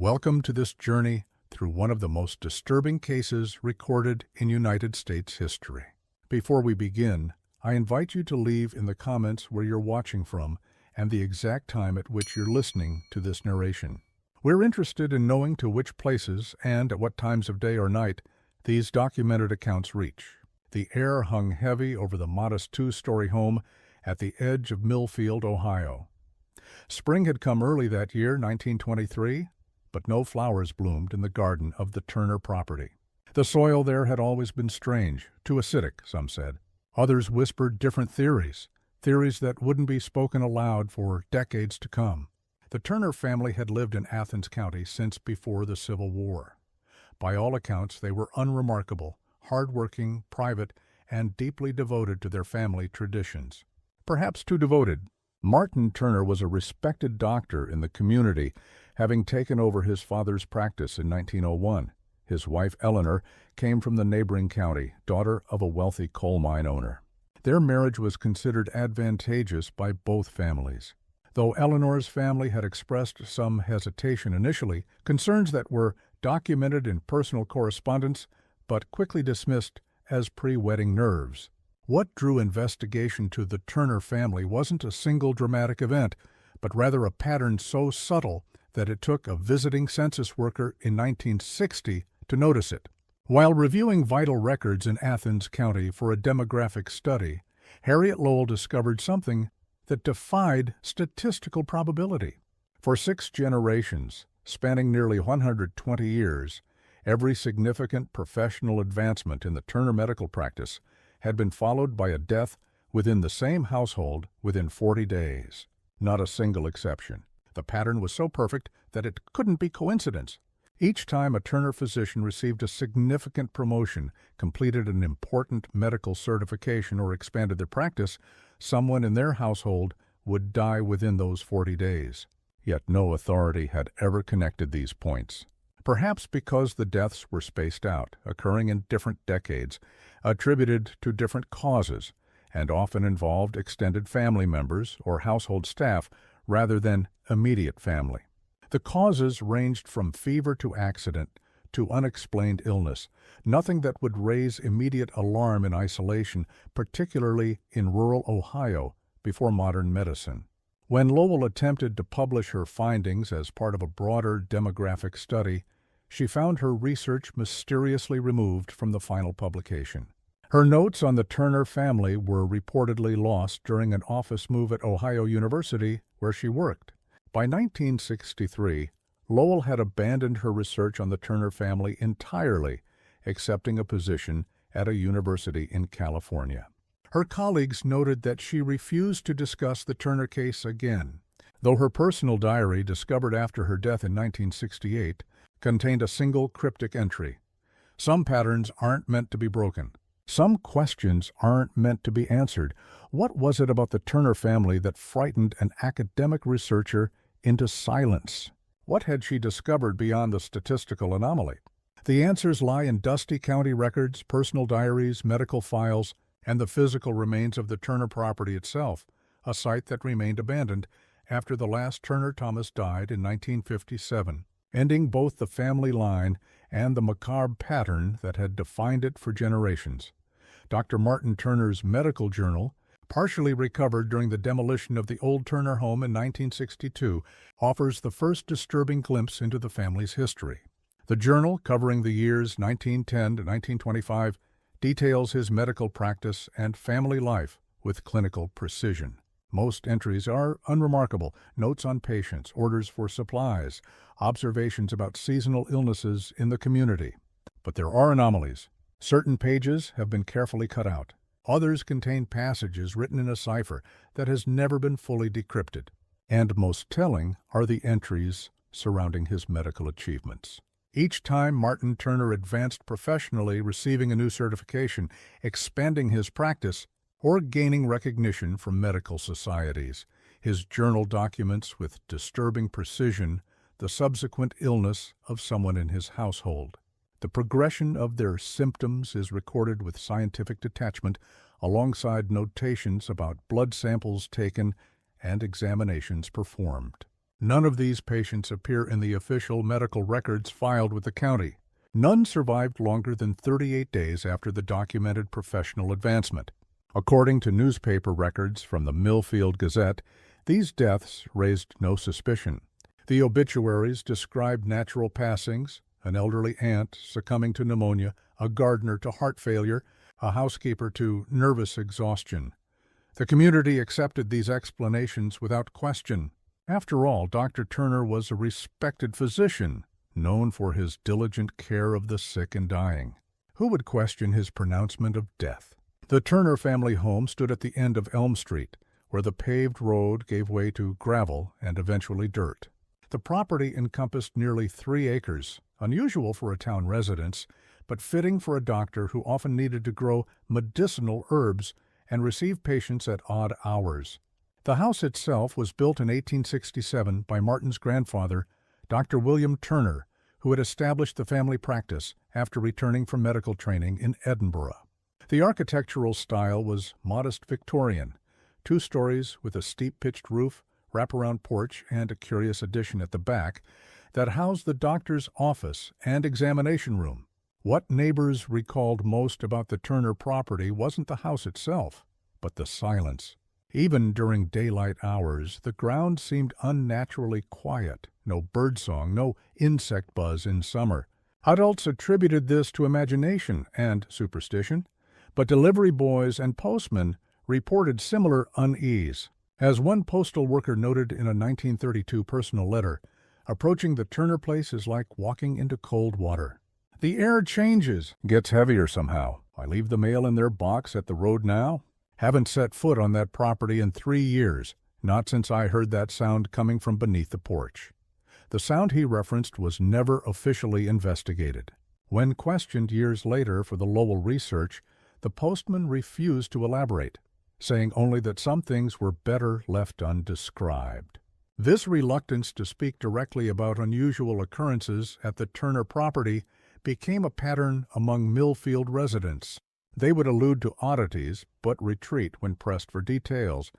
Welcome to this journey through one of the most disturbing cases recorded in United States history. Before we begin, I invite you to leave in the comments where you're watching from and the exact time at which you're listening to this narration. We're interested in knowing to which places and at what times of day or night these documented accounts reach. The air hung heavy over the modest two-story home at the edge of Millfield, Ohio. Spring had come early that year, 1923, but no flowers bloomed in the garden of the Turner property. The soil there had always been strange, too acidic, some said. Others whispered different theories that wouldn't be spoken aloud for decades to come. The Turner family had lived in Athens County since before the Civil War. By all accounts, they were unremarkable, hard-working, private, and deeply devoted to their family traditions. Perhaps too devoted. Martin Turner was a respected doctor in the community, having taken over his father's practice in 1901. His wife, Eleanor, came from the neighboring county, daughter of a wealthy coal mine owner. Their marriage was considered advantageous by both families. Though Eleanor's family had expressed some hesitation initially, concerns that were documented in personal correspondence but quickly dismissed as pre-wedding nerves. What drew investigation to the Turner family wasn't a single dramatic event, but rather a pattern so subtle that it took a visiting census worker in 1960 to notice it. While reviewing vital records in Athens County for a demographic study, Harriet Lowell discovered something that defied statistical probability. For 6 generations, spanning nearly 120 years, every significant professional advancement in the Turner medical practice had been followed by a death within the same household within 40 days. Not a single exception. The pattern was so perfect that it couldn't be coincidence. Each time a Turner physician received a significant promotion, completed an important medical certification, or expanded their practice, someone in their household would die within those 40 days. Yet no authority had ever connected these points. Perhaps because the deaths were spaced out, occurring in different decades, attributed to different causes, and often involved extended family members or household staff rather than immediate family. The causes ranged from fever to accident to unexplained illness, nothing that would raise immediate alarm in isolation, particularly in rural Ohio before modern medicine. When Lowell attempted to publish her findings as part of a broader demographic study, she found her research mysteriously removed from the final publication. Her notes on the Turner family were reportedly lost during an office move at Ohio University, where she worked. By 1963, Lowell had abandoned her research on the Turner family entirely, accepting a position at a university in California. Her colleagues noted that she refused to discuss the Turner case again, though her personal diary, discovered after her death in 1968, contained a single cryptic entry. Some patterns aren't meant to be broken. Some questions aren't meant to be answered. What was it about the Turner family that frightened an academic researcher into silence? What had she discovered beyond the statistical anomaly? The answers lie in dusty county records, personal diaries, medical files, and the physical remains of the Turner property itself, a site that remained abandoned after the last Turner Thomas died in 1957, ending both the family line and the macabre pattern that had defined it for generations. Dr. Martin Turner's medical journal, partially recovered during the demolition of the old Turner home in 1962, offers the first disturbing glimpse into the family's history. The journal, covering the years 1910 to 1925, details his medical practice and family life with clinical precision. Most entries are unremarkable: notes on patients, orders for supplies, observations about seasonal illnesses in the community. But there are anomalies. Certain pages have been carefully cut out. Others contain passages written in a cipher that has never been fully decrypted. And most telling are the entries surrounding his medical achievements. Each time Martin Turner advanced professionally, receiving a new certification, expanding his practice, or gaining recognition from medical societies, his journal documents with disturbing precision the subsequent illness of someone in his household. The progression of their symptoms is recorded with scientific detachment, alongside notations about blood samples taken and examinations performed. None of these patients appear in the official medical records filed with the county. None survived longer than 38 days after the documented professional advancement. According to newspaper records from the Millfield Gazette, these deaths raised no suspicion. The obituaries described natural passings, an elderly aunt succumbing to pneumonia, a gardener to heart failure, a housekeeper to nervous exhaustion. The community accepted these explanations without question. After all, Dr. Turner was a respected physician, known for his diligent care of the sick and dying. Who would question his pronouncement of death? The Turner family home stood at the end of Elm Street, where the paved road gave way to gravel and eventually dirt. The property encompassed nearly 3 acres, unusual for a town residence, but fitting for a doctor who often needed to grow medicinal herbs and receive patients at odd hours. The house itself was built in 1867 by Martin's grandfather, Dr. William Turner, who had established the family practice after returning from medical training in Edinburgh. The architectural style was modest Victorian, 2 stories with a steep-pitched roof, wraparound porch, and a curious addition at the back that housed the doctor's office and examination room. What neighbors recalled most about the Turner property wasn't the house itself, but the silence. Even during daylight hours, the ground seemed unnaturally quiet. No birdsong, no insect buzz in summer. Adults attributed this to imagination and superstition, but delivery boys and postmen reported similar unease. As one postal worker noted in a 1932 personal letter, approaching the Turner place is like walking into cold water. The air changes, gets heavier somehow. I leave the mail in their box at the road now. Haven't set foot on that property in 3 years, not since I heard that sound coming from beneath the porch. The sound he referenced was never officially investigated. When questioned years later for the Lowell research, the postman refused to elaborate, saying only that some things were better left undescribed. This reluctance to speak directly about unusual occurrences at the Turner property became a pattern among Millfield residents. They would allude to oddities, but retreat when pressed for details,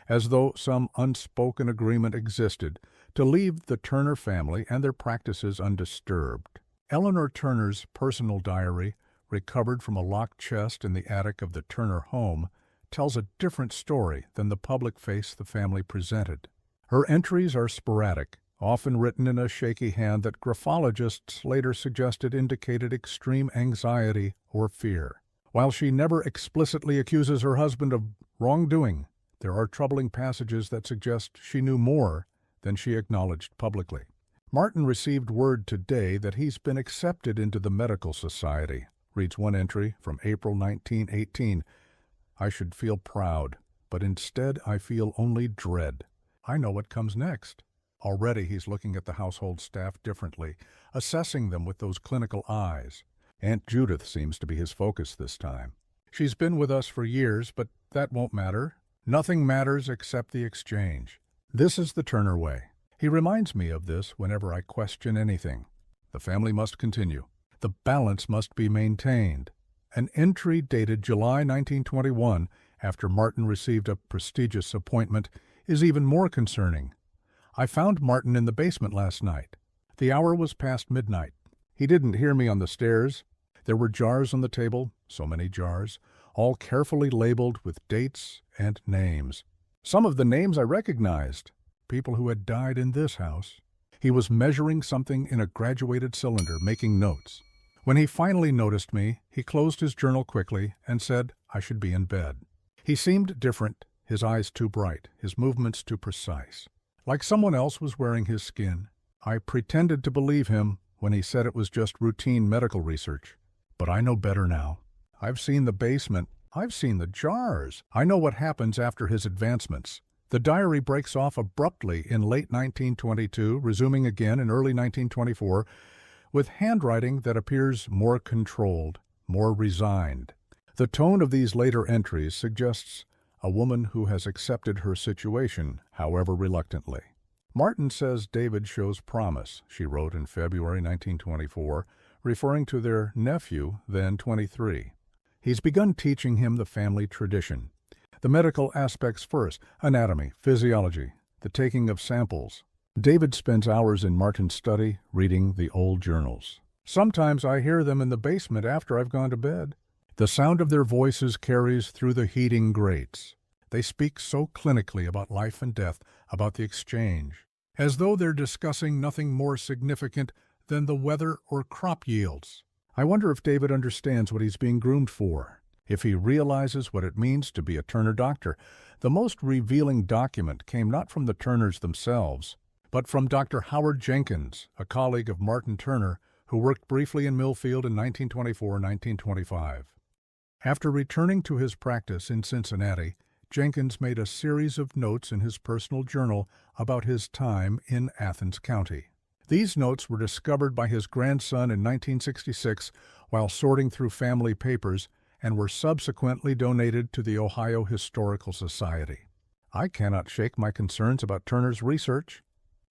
as though some unspoken agreement existed to leave the Turner family and their practices undisturbed. Eleanor Turner's personal diary, recovered from a locked chest in the attic of the Turner home, tells a different story than the public face the family presented. Her entries are sporadic, often written in a shaky hand that graphologists later suggested indicated extreme anxiety or fear. While she never explicitly accuses her husband of wrongdoing, there are troubling passages that suggest she knew more than she acknowledged publicly. Martin received word today that he's been accepted into the medical society, reads one entry from April 1918. I should feel proud, but instead I feel only dread. I know what comes next. Already he's looking at the household staff differently, assessing them with those clinical eyes. Aunt Judith seems to be his focus this time. She's been with us for years, but that won't matter. Nothing matters except the exchange. This is the Turner way. He reminds me of this whenever I question anything. The family must continue. The balance must be maintained. An entry dated July 1921, after Martin received a prestigious appointment, is even more concerning. I found Martin in the basement last night. The hour was past midnight. He didn't hear me on the stairs. There were jars on the table, so many jars, all carefully labeled with dates and names. Some of the names I recognized, people who had died in this house. He was measuring something in a graduated cylinder, making notes. When he finally noticed me, he closed his journal quickly and said I should be in bed. He seemed different, his eyes too bright, his movements too precise. Like someone else was wearing his skin. I pretended to believe him when he said it was just routine medical research. But I know better now. I've seen the basement. I've seen the jars. I know what happens after his advancements. The diary breaks off abruptly in late 1922, resuming again in early 1924, with handwriting that appears more controlled, more resigned. The tone of these later entries suggests a woman who has accepted her situation, however reluctantly. Martin says David shows promise, she wrote in February 1924, referring to their nephew, then 23. He's begun teaching him the family tradition. The medical aspects first, anatomy, physiology, the taking of samples. David spends hours in Martin's study reading the old journals. Sometimes I hear them in the basement after I've gone to bed. The sound of their voices carries through the heating grates. They speak so clinically about life and death, about the exchange, as though they're discussing nothing more significant than the weather or crop yields. I wonder if David understands what he's being groomed for, if he realizes what it means to be a Turner doctor. The most revealing document came not from the Turners themselves, but from Dr. Howard Jenkins, a colleague of Martin Turner, who worked briefly in Millfield in 1924-1925. After returning to his practice in Cincinnati, Jenkins made a series of notes in his personal journal about his time in Athens County. These notes were discovered by his grandson in 1966 while sorting through family papers and were subsequently donated to the Ohio Historical Society. I cannot shake my concerns about Turner's research.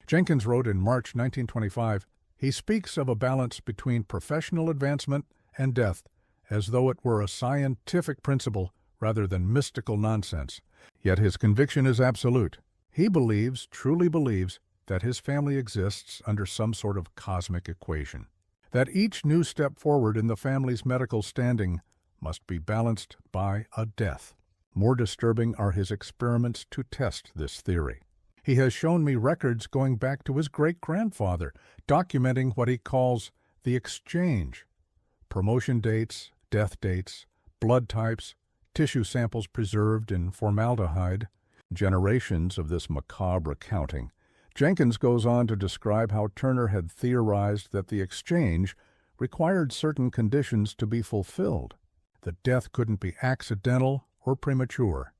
Jenkins wrote in March 1925, he speaks of a balance between professional advancement and death as though it were a scientific principle rather than mystical nonsense. Yet his conviction is absolute. He believes, truly believes, that his family exists under some sort of cosmic equation, that each new step forward in the family's medical standing must be balanced by a death. More disturbing are his experiments to test this theory. He has shown me records going back to his great-grandfather, documenting what he calls the exchange. Promotion dates, death dates, blood types, tissue samples preserved in formaldehyde, generations of this macabre accounting. Jenkins goes on to describe how Turner had theorized that the exchange required certain conditions to be fulfilled. The death couldn't be accidental or premature.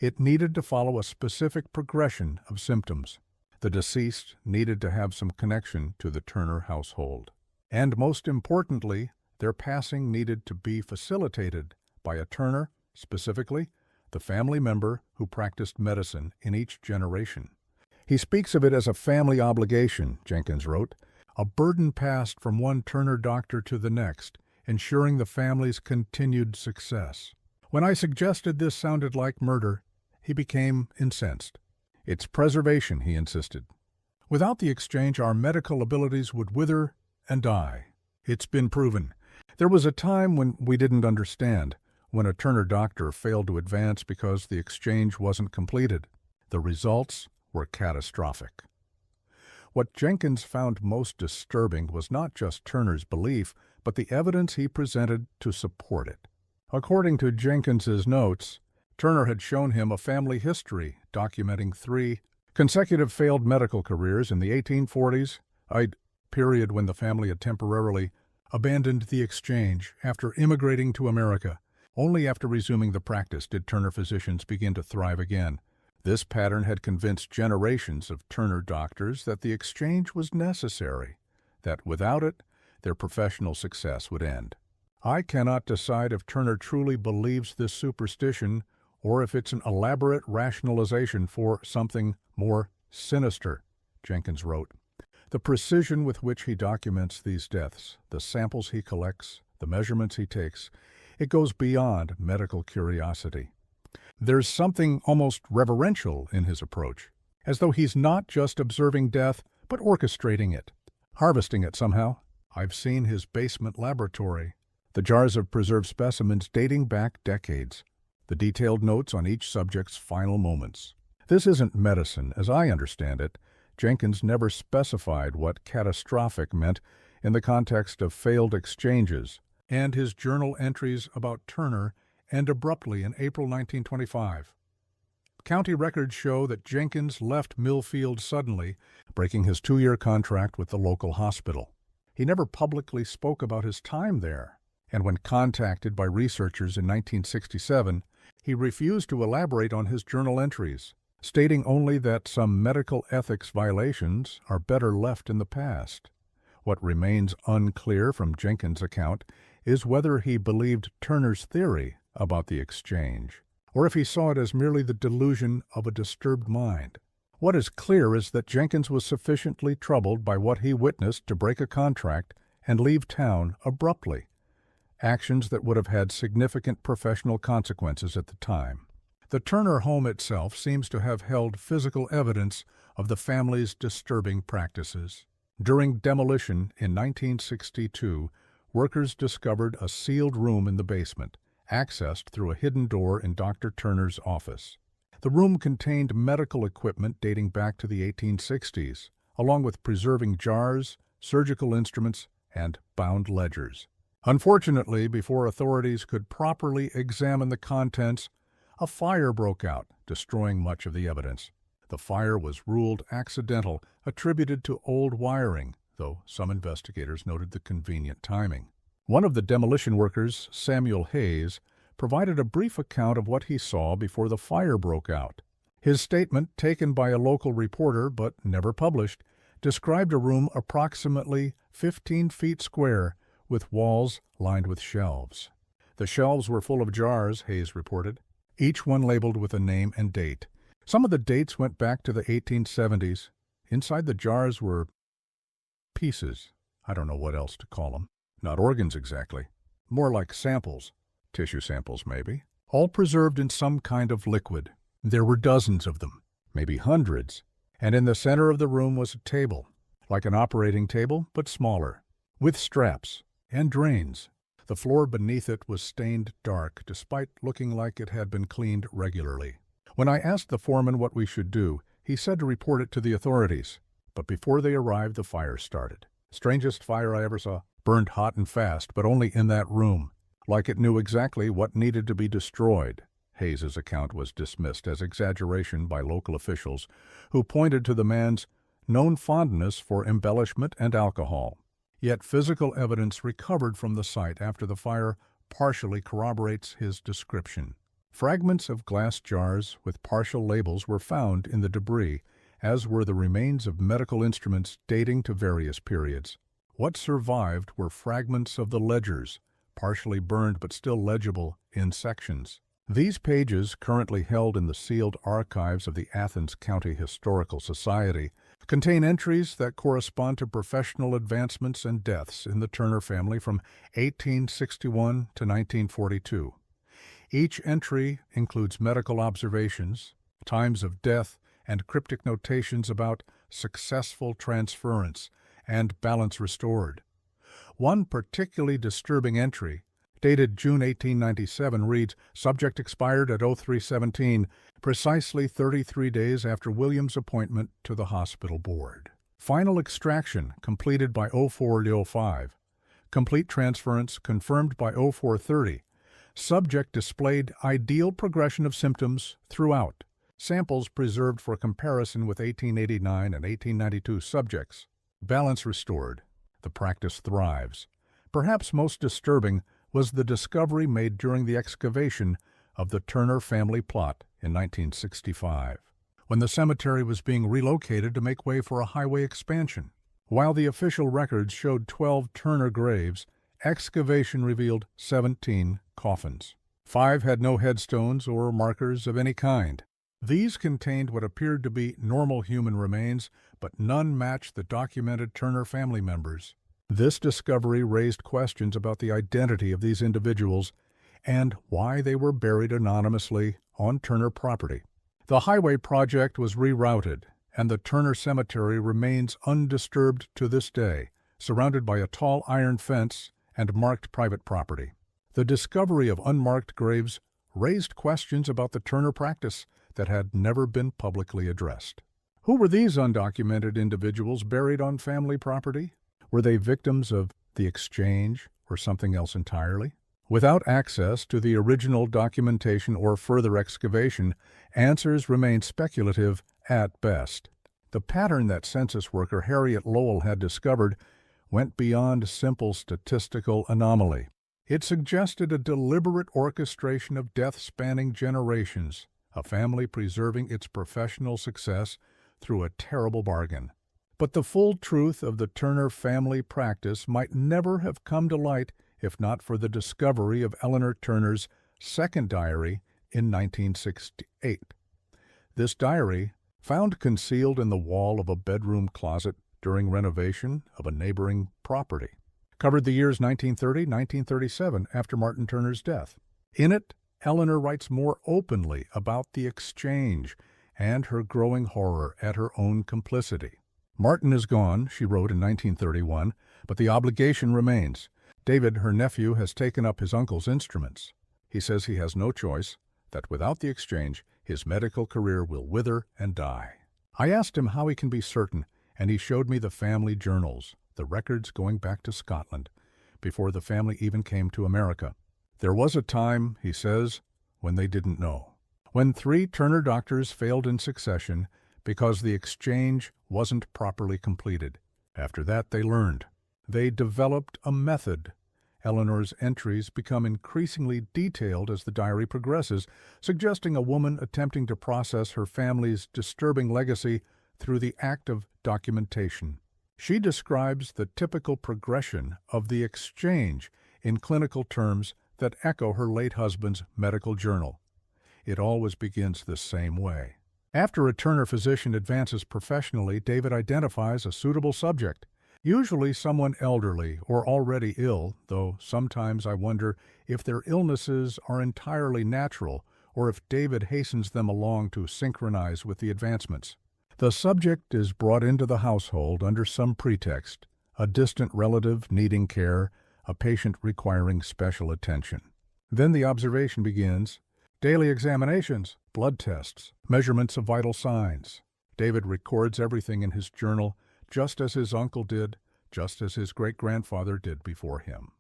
It needed to follow a specific progression of symptoms. The deceased needed to have some connection to the Turner household. And most importantly, their passing needed to be facilitated by a Turner, specifically the family member who practiced medicine in each generation. He speaks of it as a family obligation, Jenkins wrote, a burden passed from one Turner doctor to the next, ensuring the family's continued success. When I suggested this sounded like murder, he became incensed. It's preservation, he insisted. Without the exchange, our medical abilities would wither and die. It's been proven. There was a time when we didn't understand, when a Turner doctor failed to advance because the exchange wasn't completed. The results were catastrophic. What Jenkins found most disturbing was not just Turner's belief, but the evidence he presented to support it. According to Jenkins's notes, Turner had shown him a family history documenting 3 consecutive failed medical careers in the 1840s, a period when the family had temporarily abandoned the exchange after immigrating to America. Only after resuming the practice did Turner physicians begin to thrive again. This pattern had convinced generations of Turner doctors that the exchange was necessary, that without it, their professional success would end. I cannot decide if Turner truly believes this superstition or if it's an elaborate rationalization for something more sinister, Jenkins wrote. The precision with which he documents these deaths, the samples he collects, the measurements he takes, it goes beyond medical curiosity. There's something almost reverential in his approach, as though he's not just observing death, but orchestrating it, harvesting it somehow. I've seen his basement laboratory, the jars of preserved specimens dating back decades, the detailed notes on each subject's final moments. This isn't medicine, as I understand it. Jenkins never specified what catastrophic meant in the context of failed exchanges, and his journal entries about Turner end abruptly in April 1925. County records show that Jenkins left Millfield suddenly, breaking his 2-year contract with the local hospital. He never publicly spoke about his time there, and when contacted by researchers in 1967, he refused to elaborate on his journal entries, stating only that some medical ethics violations are better left in the past. What remains unclear from Jenkins' account is whether he believed Turner's theory about the exchange, or if he saw it as merely the delusion of a disturbed mind. What is clear is that Jenkins was sufficiently troubled by what he witnessed to break a contract and leave town abruptly, actions that would have had significant professional consequences at the time. The Turner home itself seems to have held physical evidence of the family's disturbing practices. During demolition in 1962, workers discovered a sealed room in the basement, accessed through a hidden door in Dr. Turner's office. The room contained medical equipment dating back to the 1860s, along with preserving jars, surgical instruments, and bound ledgers. Unfortunately, before authorities could properly examine the contents, a fire broke out, destroying much of the evidence. The fire was ruled accidental, attributed to old wiring, though some investigators noted the convenient timing. One of the demolition workers, Samuel Hayes, provided a brief account of what he saw before the fire broke out. His statement, taken by a local reporter but never published, described a room approximately 15 feet square with walls lined with shelves. The shelves were full of jars, Hayes reported, each one labeled with a name and date. Some of the dates went back to the 1870s. Inside the jars were pieces. I don't know what else to call them. Not organs exactly. More like samples. Tissue samples, maybe. All preserved in some kind of liquid. There were dozens of them, maybe hundreds. And in the center of the room was a table, like an operating table, but smaller, with straps and drains. The floor beneath it was stained dark, despite looking like it had been cleaned regularly. When I asked the foreman what we should do, he said to report it to the authorities. But before they arrived, the fire started. Strangest fire I ever saw. Burned hot and fast, but only in that room. Like it knew exactly what needed to be destroyed. Hayes's account was dismissed as exaggeration by local officials, who pointed to the man's known fondness for embellishment and alcohol. Yet physical evidence recovered from the site after the fire partially corroborates his description. Fragments of glass jars with partial labels were found in the debris, as were the remains of medical instruments dating to various periods. What survived were fragments of the ledgers, partially burned but still legible in sections. These pages, currently held in the sealed archives of the Athens County Historical Society, contain entries that correspond to professional advancements and deaths in the Turner family from 1861 to 1942. Each entry includes medical observations, times of death, and cryptic notations about successful transference and balance restored. One particularly disturbing entry, dated June 1897, reads, "Subject expired at 03:17, precisely 33 days after William's appointment to the hospital board. Final extraction completed by 04:05. Complete transference confirmed by 04:30. Subject displayed ideal progression of symptoms throughout. Samples preserved for comparison with 1889 and 1892 subjects. Balance restored. The practice thrives." Perhaps most disturbing was the discovery made during the excavation of the Turner family plot in 1965, when the cemetery was being relocated to make way for a highway expansion. While the official records showed 12 Turner graves, excavation revealed 17 coffins. 5 had no headstones or markers of any kind. These contained what appeared to be normal human remains, but none matched the documented Turner family members. This discovery raised questions about the identity of these individuals and why they were buried anonymously on Turner property. The highway project was rerouted, and the Turner Cemetery remains undisturbed to this day, surrounded by a tall iron fence and marked private property. The discovery of unmarked graves raised questions about the Turner practice that had never been publicly addressed. Who were these undocumented individuals buried on family property? Were they victims of the exchange or something else entirely? Without access to the original documentation or further excavation, answers remain speculative at best. The pattern that census worker Harriet Lowell had discovered went beyond simple statistical anomaly. It suggested a deliberate orchestration of death spanning generations, a family preserving its professional success through a terrible bargain. But the full truth of the Turner family practice might never have come to light if not for the discovery of Eleanor Turner's second diary in 1968. This diary, found concealed in the wall of a bedroom closet during renovation of a neighboring property, covered the years 1930-1937 after Martin Turner's death. In it, Eleanor writes more openly about the exchange and her growing horror at her own complicity. Martin is gone, she wrote in 1931, but the obligation remains. David, her nephew, has taken up his uncle's instruments. He says he has no choice, that without the exchange, his medical career will wither and die. I asked him how he can be certain, and he showed me the family journals, the records going back to Scotland, before the family even came to America. There was a time, he says, when they didn't know. When 3 Turner doctors failed in succession because the exchange wasn't properly completed. After that, they learned. They developed a method. Eleanor's entries become increasingly detailed as the diary progresses, suggesting a woman attempting to process her family's disturbing legacy through the act of documentation. She describes the typical progression of the exchange in clinical terms that echo her late husband's medical journal. It always begins the same way. After a Turner physician advances professionally, David identifies a suitable subject, usually someone elderly or already ill, though sometimes I wonder if their illnesses are entirely natural or if David hastens them along to synchronize with the advancements. The subject is brought into the household under some pretext, a distant relative needing care, a patient requiring special attention. Then the observation begins. Daily examinations, blood tests, measurements of vital signs. David records everything in his journal, just as his uncle did, just as his great-grandfather did before him.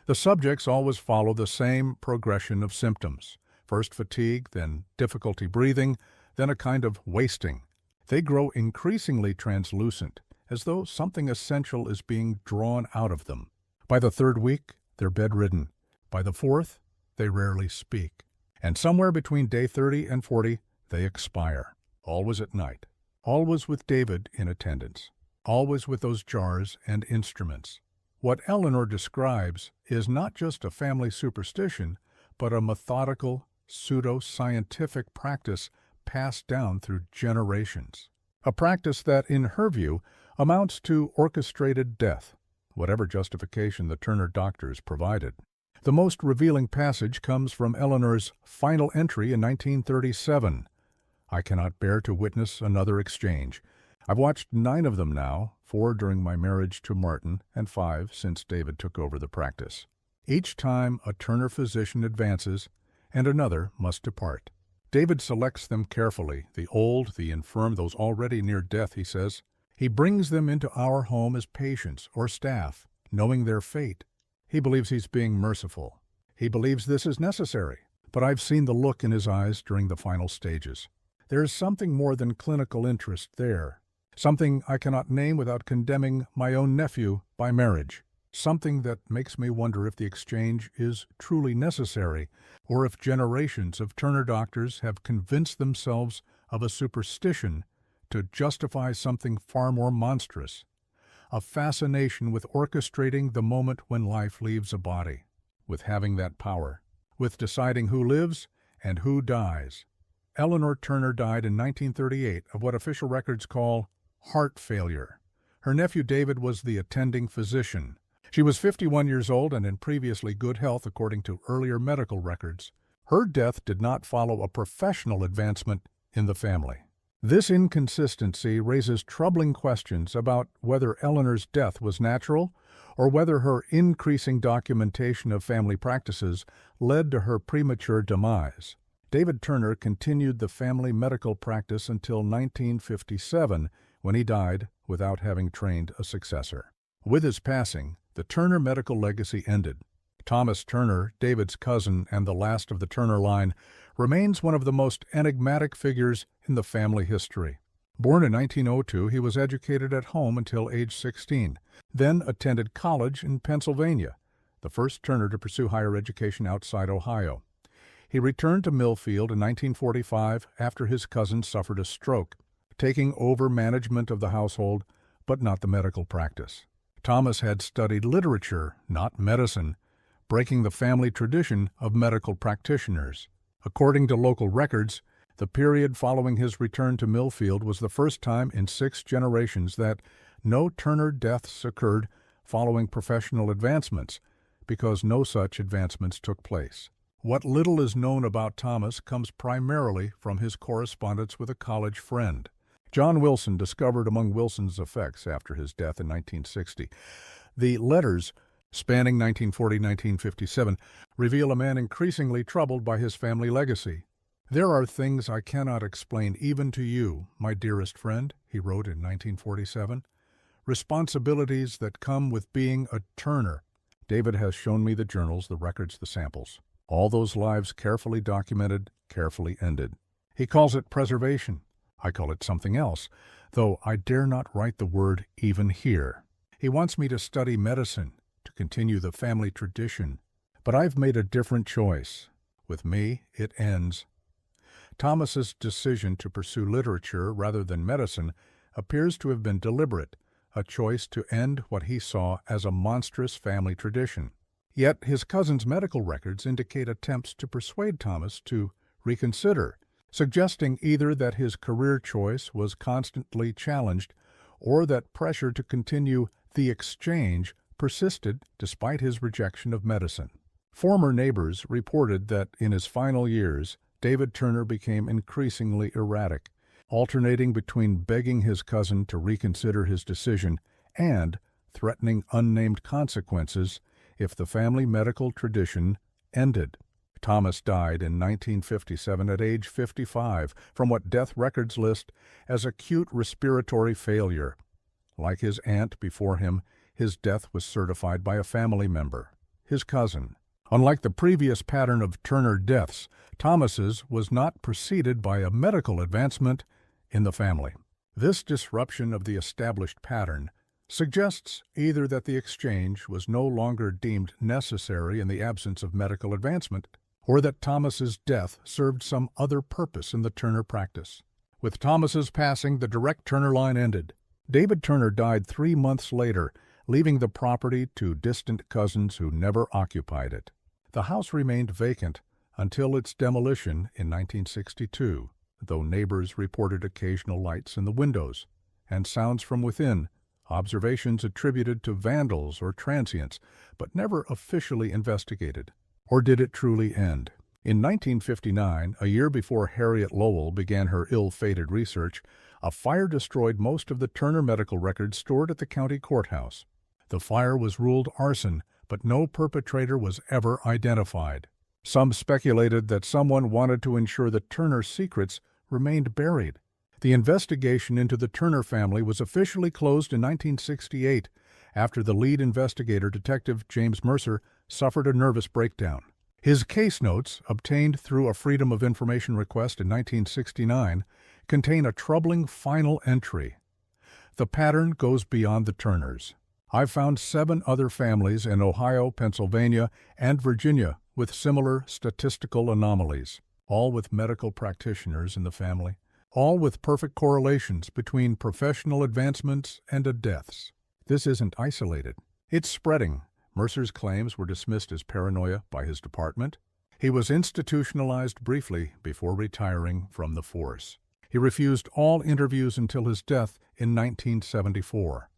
The subjects always follow the same progression of symptoms. First fatigue, then difficulty breathing, then a kind of wasting. They grow increasingly translucent, as though something essential is being drawn out of them. By the 3rd week, they're bedridden. By the 4th, they rarely speak. And somewhere between day 30 and 40, they expire. Always at night. Always with David in attendance. Always with those jars and instruments. What Eleanor describes is not just a family superstition, but a methodical, pseudo-scientific practice passed down through generations. A practice that, in her view, amounts to orchestrated death, whatever justification the Turner doctors provided. The most revealing passage comes from Eleanor's final entry in 1937. I cannot bear to witness another exchange. I've watched 9 of them now, 4 during my marriage to Martin and 5 since David took over the practice. Each time a Turner physician advances, and another must depart. David selects them carefully, the old, the infirm, those already near death, he says. He brings them into our home as patients or staff, knowing their fate. He believes he's being merciful. He believes this is necessary. But I've seen the look in his eyes during the final stages. There is something more than clinical interest there. Something I cannot name without condemning my own nephew by marriage. Something that makes me wonder if the exchange is truly necessary, or if generations of Turner doctors have convinced themselves of a superstition to justify something far more monstrous. A fascination with orchestrating the moment when life leaves a body, with having that power, with deciding who lives and who dies. Eleanor Turner died in 1938 of what official records call heart failure. Her nephew David was the attending physician. She was 51 years old and in previously good health according to earlier medical records. Her death did not follow a professional advancement in the family. This inconsistency raises troubling questions about whether Eleanor's death was natural or whether her increasing documentation of family practices led to her premature demise. David Turner continued the family medical practice until 1957, when he died without having trained a successor. With his passing, the Turner medical legacy ended. Thomas Turner, David's cousin and the last of the Turner line, remains one of the most enigmatic figures in the family history. Born in 1902, he was educated at home until age 16, then attended college in Pennsylvania, the first Turner to pursue higher education outside Ohio. He returned to Millfield in 1945 after his cousin suffered a stroke, taking over management of the household, but not the medical practice. Thomas had studied literature, not medicine, breaking the family tradition of medical practitioners. According to local records, the period following his return to Millfield was the first time in 6 generations that no Turner deaths occurred following professional advancements, because no such advancements took place. What little is known about Thomas comes primarily from his correspondence with a college friend. John Wilson discovered among Wilson's effects after his death in 1960. The letters, spanning 1940-1957, reveal a man increasingly troubled by his family legacy. "There are things I cannot explain even to you, my dearest friend," he wrote in 1947. "Responsibilities that come with being a Turner. David has shown me the journals, the records, the samples. All those lives carefully documented, carefully ended. He calls it preservation. I call it something else, though I dare not write the word even here. He wants me to study medicine, to continue the family tradition. But I've made a different choice. With me, it ends." Thomas's decision to pursue literature rather than medicine appears to have been deliberate, a choice to end what he saw as a monstrous family tradition. Yet his cousin's medical records indicate attempts to persuade Thomas to reconsider, suggesting either that his career choice was constantly challenged or that pressure to continue the exchange persisted despite his rejection of medicine. Former neighbors reported that in his final years, David Turner became increasingly erratic, alternating between begging his cousin to reconsider his decision and threatening unnamed consequences if the family medical tradition ended. Thomas died in 1957 at age 55 from what death records list as acute respiratory failure. Like his aunt before him, his death was certified by a family member, his cousin. Unlike the previous pattern of Turner deaths, Thomas's was not preceded by a medical advancement in the family. This disruption of the established pattern suggests either that the exchange was no longer deemed necessary in the absence of medical advancement, or that Thomas's death served some other purpose in the Turner practice. With Thomas's passing, the direct Turner line ended. David Turner died 3 months later, leaving the property to distant cousins who never occupied it. The house remained vacant until its demolition in 1962, though neighbors reported occasional lights in the windows and sounds from within, observations attributed to vandals or transients, but never officially investigated. Or did it truly end? In 1959, a year before Harriet Lowell began her ill-fated research, a fire destroyed most of the Turner medical records stored at the county courthouse. The fire was ruled arson, but no perpetrator was ever identified. Some speculated that someone wanted to ensure that Turner's secrets remained buried. The investigation into the Turner family was officially closed in 1968 after the lead investigator, Detective James Mercer, suffered a nervous breakdown. His case notes, obtained through a Freedom of Information request in 1969, contain a troubling final entry. The pattern goes beyond the Turners. I've found 7 other families in Ohio, Pennsylvania, and Virginia with similar statistical anomalies, all with medical practitioners in the family, all with perfect correlations between professional advancements and deaths. This isn't isolated. It's spreading. Mercer's claims were dismissed as paranoia by his department. He was institutionalized briefly before retiring from the force. He refused all interviews until his death in 1974.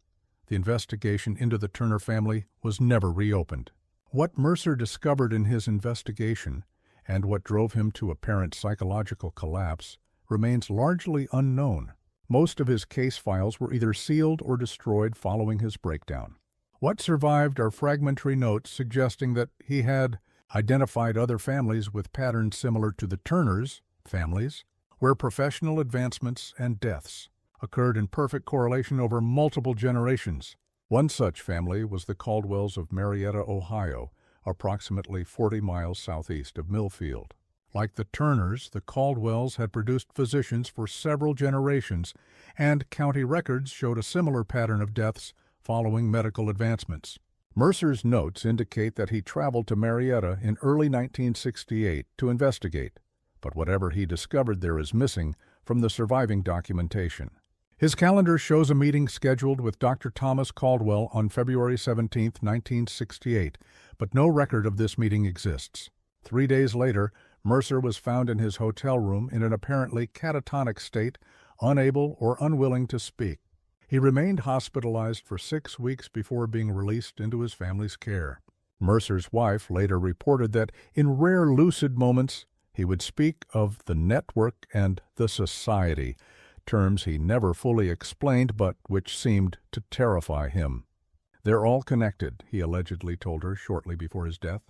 The investigation into the Turner family was never reopened. What Mercer discovered in his investigation, and what drove him to apparent psychological collapse, remains largely unknown. Most of his case files were either sealed or destroyed following his breakdown. What survived are fragmentary notes suggesting that he had identified other families with patterns similar to the Turners' families, where professional advancements and deaths occurred in perfect correlation over multiple generations. One such family was the Caldwells of Marietta, Ohio, approximately 40 miles southeast of Millfield. Like the Turners, the Caldwells had produced physicians for several generations, and county records showed a similar pattern of deaths following medical advancements. Mercer's notes indicate that he traveled to Marietta in early 1968 to investigate, but whatever he discovered there is missing from the surviving documentation. His calendar shows a meeting scheduled with Dr. Thomas Caldwell on February 17, 1968, but no record of this meeting exists. 3 days later, Mercer was found in his hotel room in an apparently catatonic state, unable or unwilling to speak. He remained hospitalized for 6 weeks before being released into his family's care. Mercer's wife later reported that in rare lucid moments he would speak of the network and the society, terms he never fully explained but which seemed to terrify him. "They're all connected," he allegedly told her shortly before his death.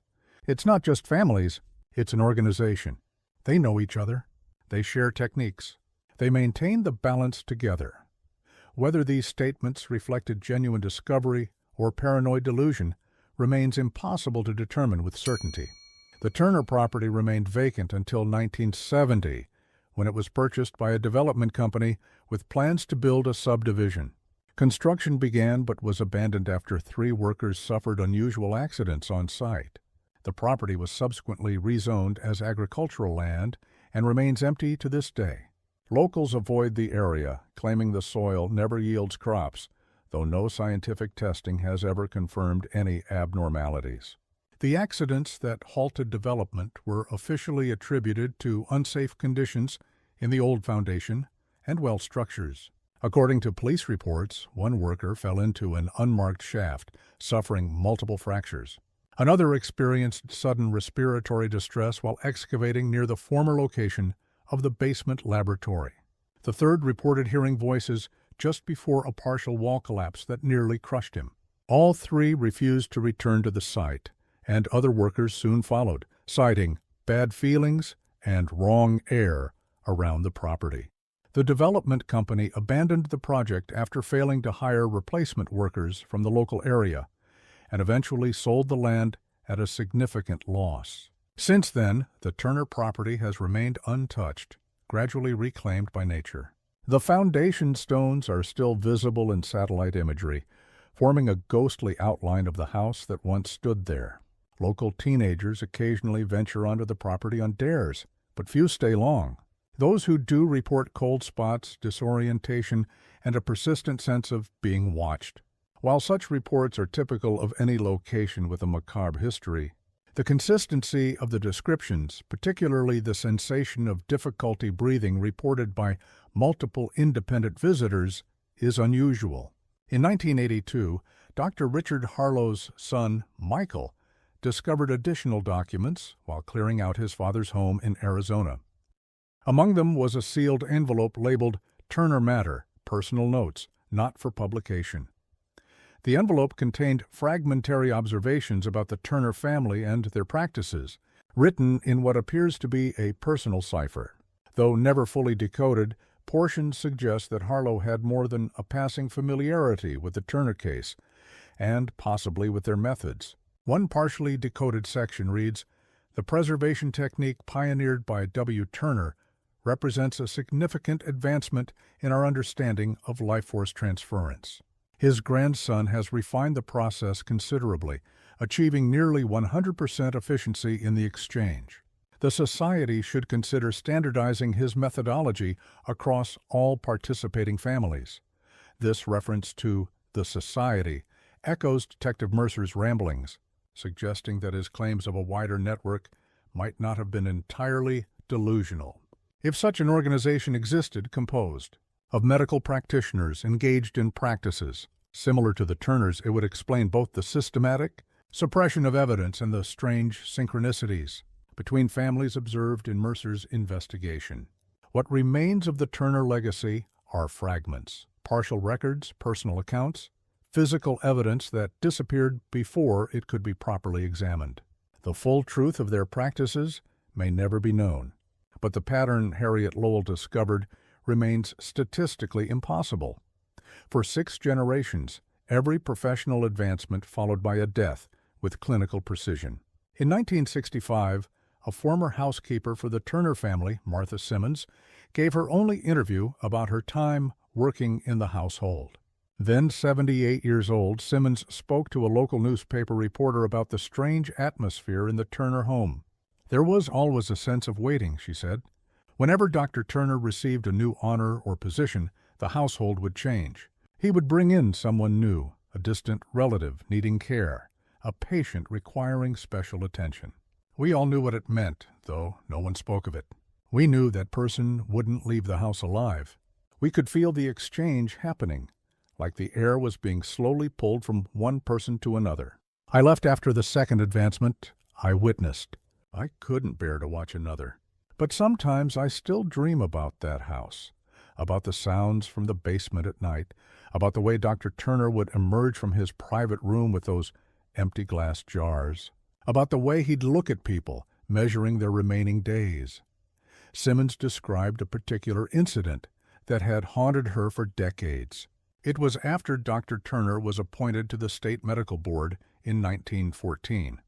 "It's not just families, it's an organization. They know each other. They share techniques. They maintain the balance together." Whether these statements reflected genuine discovery or paranoid delusion remains impossible to determine with certainty. The Turner property remained vacant until 1970, when it was purchased by a development company with plans to build a subdivision. Construction began but was abandoned after 3 workers suffered unusual accidents on site. The property was subsequently rezoned as agricultural land and remains empty to this day. Locals avoid the area, claiming the soil never yields crops, though no scientific testing has ever confirmed any abnormalities. The accidents that halted development were officially attributed to unsafe conditions in the old foundation and well structures. According to police reports, one worker fell into an unmarked shaft, suffering multiple fractures. Another experienced sudden respiratory distress while excavating near the former location of the basement laboratory. The third reported hearing voices just before a partial wall collapse that nearly crushed him. All 3 refused to return to the site, and other workers soon followed, citing bad feelings and wrong air around the property. The development company abandoned the project after failing to hire replacement workers from the local area, and eventually sold the land at a significant loss. Since then, the Turner property has remained untouched, gradually reclaimed by nature. The foundation stones are still visible in satellite imagery, forming a ghostly outline of the house that once stood there. Local teenagers occasionally venture onto the property on dares, but few stay long. Those who do report cold spots, disorientation, and a persistent sense of being watched. While such reports are typical of any location with a macabre history, the consistency of the descriptions, particularly the sensation of difficulty breathing reported by multiple independent visitors, is unusual. In 1982, Dr. Richard Harlow's son, Michael, discovered additional documents while clearing out his father's home in Arizona. Among them was a sealed envelope labeled "Turner Matter, Personal Notes, Not for Publication." The envelope contained fragmentary observations about the Turner family and their practices, written in what appears to be a personal cipher. Though never fully decoded, portions suggest that Harlow had more than a passing familiarity with the Turner case, and possibly with their methods. One partially decoded section reads, "The preservation technique pioneered by W. Turner represents a significant advancement in our understanding of life force transference. His grandson has refined the process considerably, achieving nearly 100% efficiency in the exchange. The Society should consider standardizing his methodology across all participating families." This reference to the Society echoes Detective Mercer's ramblings, suggesting that his claims of a wider network might not have been entirely delusional. If such an organization existed, composed of medical practitioners engaged in practices similar to the Turners, it would explain both the systematic suppression of evidence and the strange synchronicities between families observed in Mercer's investigation. What remains of the Turner legacy are fragments, partial records, personal accounts, physical evidence that disappeared before it could be properly examined. The full truth of their practices may never be known, but the pattern Harriet Lowell discovered remains statistically impossible. For 6 generations, every professional advancement followed by a death with clinical precision. In 1965, a former housekeeper for the Turner family, Martha Simmons, gave her only interview about her time working in the household. Then 78 years old, Simmons spoke to a local newspaper reporter about the strange atmosphere in the Turner home. "There was always a sense of waiting," she said. "Whenever Dr. Turner received a new honor or position, the household would change. He would bring in someone new, a distant relative needing care, a patient requiring special attention. We all knew what it meant, though no one spoke of it. We knew that person wouldn't leave the house alive. We could feel the exchange happening, like the air was being slowly pulled from one person to another." I left after the second advancement. I witnessed. I couldn't bear to watch another. But sometimes I still dream about that house, about the sounds from the basement at night, about the way Dr. Turner would emerge from his private room with those empty glass jars, about the way he'd look at people, measuring their remaining days. Simmons described a particular incident that had haunted her for decades. It was after Dr. Turner was appointed to the State Medical Board in 1914.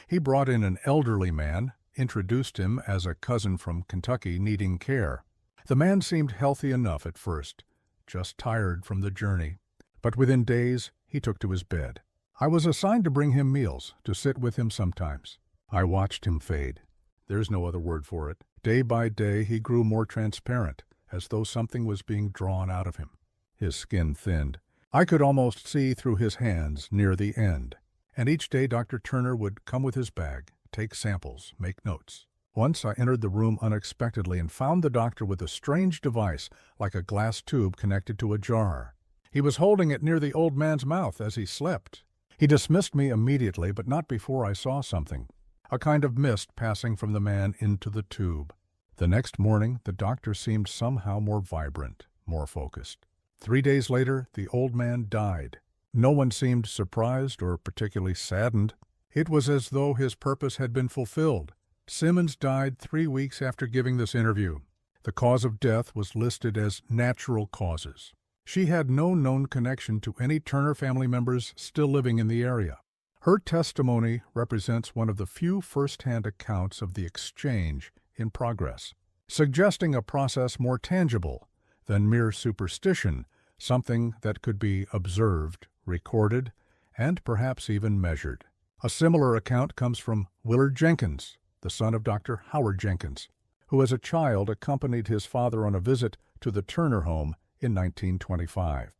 He brought in an elderly man, introduced him as a cousin from Kentucky needing care. The man seemed healthy enough at first, just tired from the journey. But within days, he took to his bed. I was assigned to bring him meals, to sit with him sometimes. I watched him fade. There's no other word for it. Day by day, he grew more transparent, as though something was being drawn out of him. His skin thinned. I could almost see through his hands near the end. And each day Dr. Turner would come with his bag, take samples, make notes. Once I entered the room unexpectedly and found the doctor with a strange device, like a glass tube connected to a jar. He was holding it near the old man's mouth as he slept. He dismissed me immediately, but not before I saw something, a kind of mist passing from the man into the tube. The next morning, the doctor seemed somehow more vibrant, more focused. 3 days later, the old man died. No one seemed surprised or particularly saddened. It was as though his purpose had been fulfilled. Simmons died 3 weeks after giving this interview. The cause of death was listed as natural causes. She had no known connection to any Turner family members still living in the area. Her testimony represents one of the few first-hand accounts of the exchange in progress, suggesting a process more tangible than mere superstition, something that could be observed, recorded, and perhaps even measured. A similar account comes from Willard Jenkins, the son of Dr. Howard Jenkins, who as a child accompanied his father on a visit to the Turner home in 1925.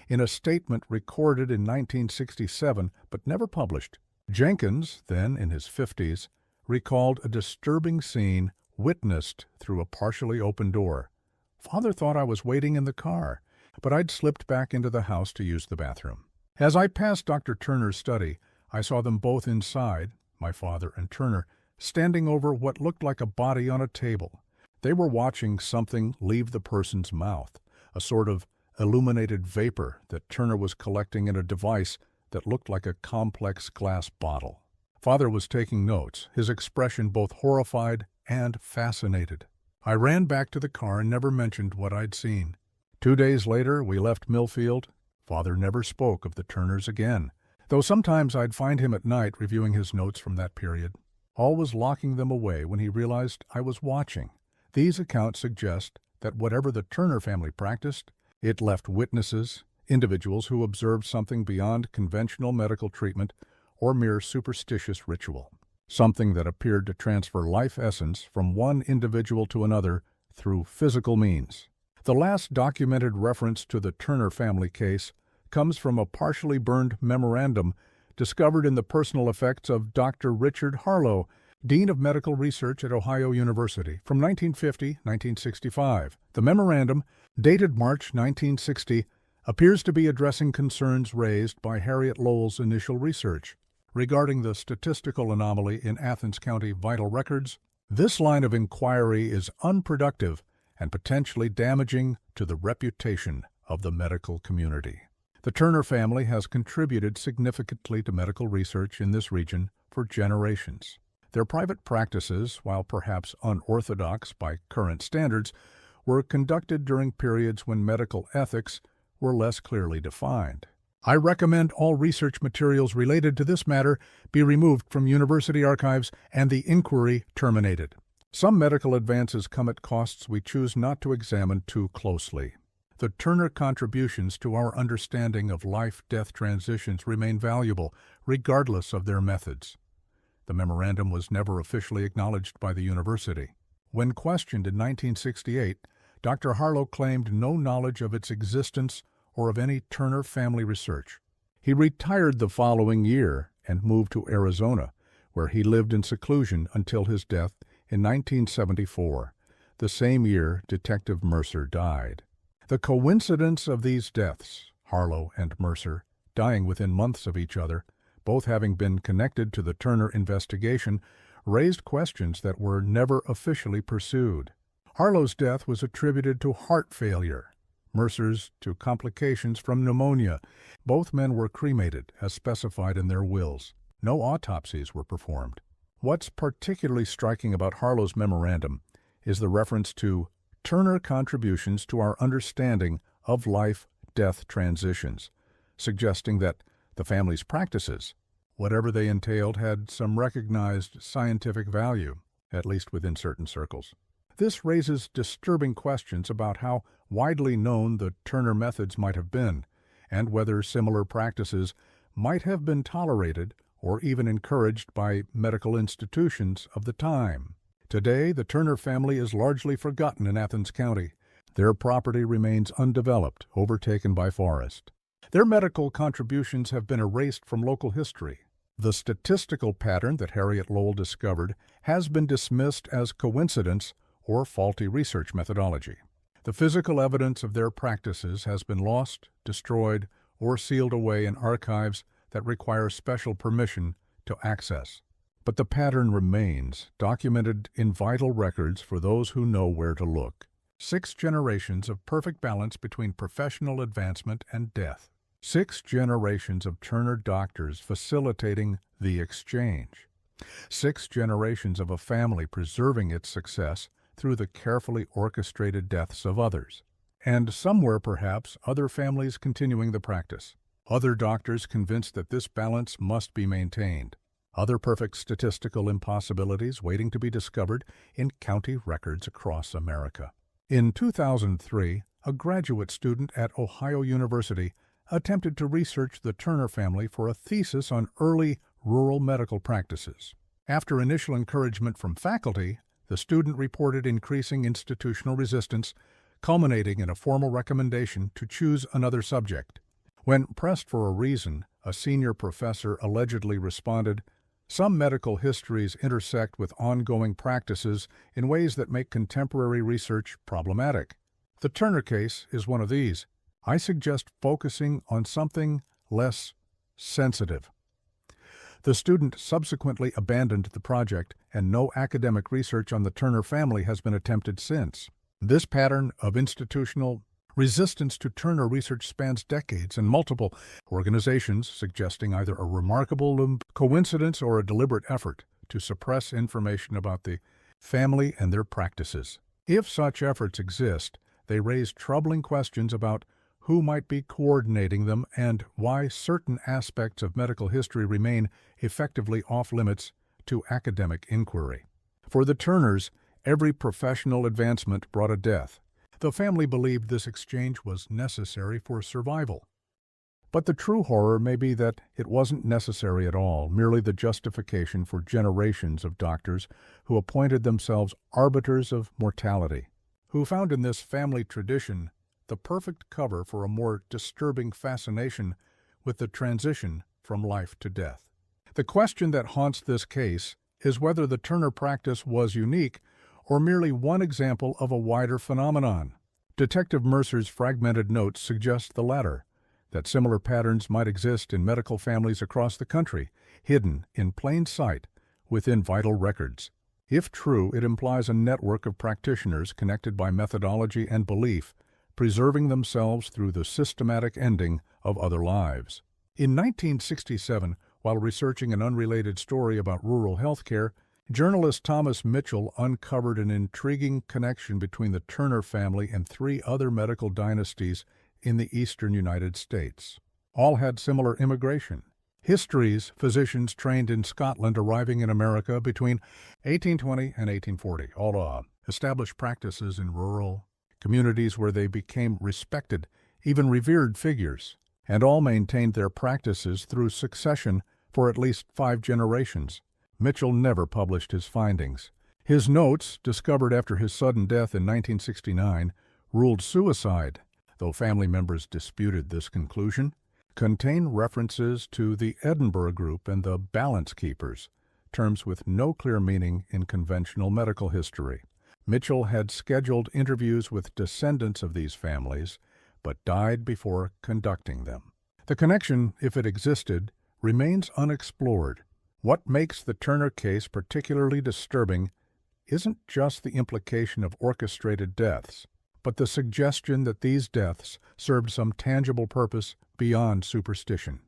In a statement recorded in 1967 but never published, Jenkins, then in his 50s, recalled a disturbing scene witnessed through a partially open door. "Father thought I was waiting in the car, but I'd slipped back into the house to use the bathroom. As I passed Dr. Turner's study, I saw them both inside, my father and Turner, standing over what looked like a body on a table. They were watching something leave the person's mouth, a sort of illuminated vapor that Turner was collecting in a device that looked like a complex glass bottle. Father was taking notes, his expression both horrified and fascinated. I ran back to the car and never mentioned what I'd seen. 2 days later, we left Millfield. Father never spoke of the Turners again, though sometimes I'd find him at night reviewing his notes from that period, always locking them away when he realized I was watching. These accounts suggest that whatever the Turner family practiced, it left witnesses, individuals who observed something beyond conventional medical treatment or mere superstitious ritual, something that appeared to transfer life essence from one individual to another through physical means. The last documented reference to the Turner family case comes from a partially burned memorandum discovered in the personal effects of Dr. Richard Harlow, Dean of Medical Research at Ohio University, from 1950-1965. The memorandum, dated March 1960, appears to be addressing concerns raised by Harriet Lowell's initial research regarding the statistical anomaly in Athens County vital records. This line of inquiry is unproductive and potentially damaging to the reputation of the medical community. The Turner family has contributed significantly to medical research in this region for generations. Their private practices, while perhaps unorthodox by current standards, were conducted during periods when medical ethics were less clearly defined. I recommend all research materials related to this matter be removed from university archives and the inquiry terminated. Some medical advances come at costs we choose not to examine too closely. The Turner contributions to our understanding of life-death transitions remain valuable, regardless of their methods. The memorandum was never officially acknowledged by the university. When questioned in 1968, Dr. Harlow claimed no knowledge of its existence or of any Turner family research. He retired the following year and moved to Arizona, where he lived in seclusion until his death in 1974, the same year Detective Mercer died. The coincidence of these deaths, Harlow and Mercer, dying within months of each other, both having been connected to the Turner investigation, raised questions that were never officially pursued. Harlow's death was attributed to heart failure, Mercer's to complications from pneumonia. Both men were cremated, as specified in their wills. No autopsies were performed. What's particularly striking about Harlow's memorandum is the reference to Turner contributions to our understanding of life-death transitions, suggesting that the family's practices, whatever they entailed, had some recognized scientific value, at least within certain circles. This raises disturbing questions about how widely known the Turner methods might have been, and whether similar practices might have been tolerated or even encouraged by medical institutions of the time. Today, the Turner family is largely forgotten in Athens County. Their property remains undeveloped, overtaken by forest. Their medical contributions have been erased from local history. The statistical pattern that Harriet Lowell discovered has been dismissed as coincidence or faulty research methodology. The physical evidence of their practices has been lost, destroyed, or sealed away in archives that require special permission to access. But the pattern remains, documented in vital records for those who know where to look. 6 generations of perfect balance between professional advancement and death. 6 generations of Turner doctors facilitating the exchange. 6 generations of a family preserving its success through the carefully orchestrated deaths of others. And somewhere, perhaps, other families continuing the practice. Other doctors convinced that this balance must be maintained. Other perfect statistical impossibilities waiting to be discovered in county records across America. In 2003, a graduate student at Ohio University attempted to research the Turner family for a thesis on early rural medical practices. After initial encouragement from faculty, the student reported increasing institutional resistance, culminating in a formal recommendation to choose another subject. When pressed for a reason, a senior professor allegedly responded, "Some medical histories intersect with ongoing practices in ways that make contemporary research problematic. The Turner case is one of these. I suggest focusing on something less sensitive." The student subsequently abandoned the project, and no academic research on the Turner family has been attempted since. This pattern of institutional resistance to Turner research spans decades and multiple organizations, suggesting either a remarkable coincidence or a deliberate effort to suppress information about the family and their practices. If such efforts exist, they raise troubling questions about who might be coordinating them and why certain aspects of medical history remain effectively off-limits to academic inquiry. For the Turners, every professional advancement brought a death. The family believed this exchange was necessary for survival. But the true horror may be that it wasn't necessary at all, merely the justification for generations of doctors who appointed themselves arbiters of mortality, who found in this family tradition the perfect cover for a more disturbing fascination with the transition from life to death. The question that haunts this case is whether the Turner practice was unique or merely one example of a wider phenomenon. Detective Mercer's fragmented notes suggest the latter, that similar patterns might exist in medical families across the country, hidden in plain sight within vital records. If true, it implies a network of practitioners connected by methodology and belief, preserving themselves through the systematic ending of other lives. In 1967, while researching an unrelated story about rural healthcare, journalist Thomas Mitchell uncovered an intriguing connection between the Turner family and 3 other medical dynasties in the eastern United States. All had similar immigration. Histories, physicians trained in Scotland arriving in America between 1820 and 1840, all established practices in rural communities where they became respected, even revered figures, and all maintained their practices through succession for at least 5 generations. Mitchell never published his findings. His notes, discovered after his sudden death in 1969, ruled suicide, though family members disputed this conclusion, contain references to the Edinburgh Group and the Balance Keepers, terms with no clear meaning in conventional medical history. Mitchell had scheduled interviews with descendants of these families, but died before conducting them. The connection, if it existed, remains unexplored. What makes the Turner case particularly disturbing isn't just the implication of orchestrated deaths, but the suggestion that these deaths served some tangible purpose beyond superstition,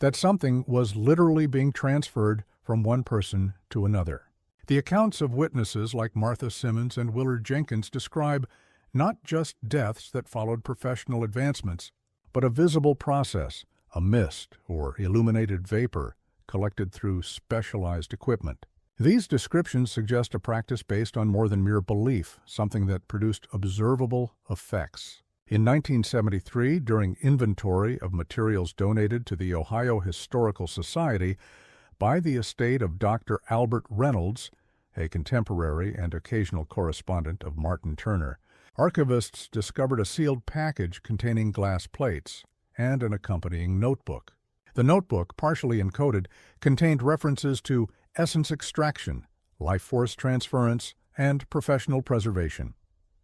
that something was literally being transferred from one person to another. The accounts of witnesses like Martha Simmons and Willard Jenkins describe not just deaths that followed professional advancements, but a visible process, a mist or illuminated vapor collected through specialized equipment. These descriptions suggest a practice based on more than mere belief, something that produced observable effects. In 1973, during inventory of materials donated to the Ohio Historical Society by the estate of Dr. Albert Reynolds, a contemporary and occasional correspondent of Martin Turner, archivists discovered a sealed package containing glass plates and an accompanying notebook. The notebook, partially encoded, contained references to essence extraction, life force transference, and professional preservation.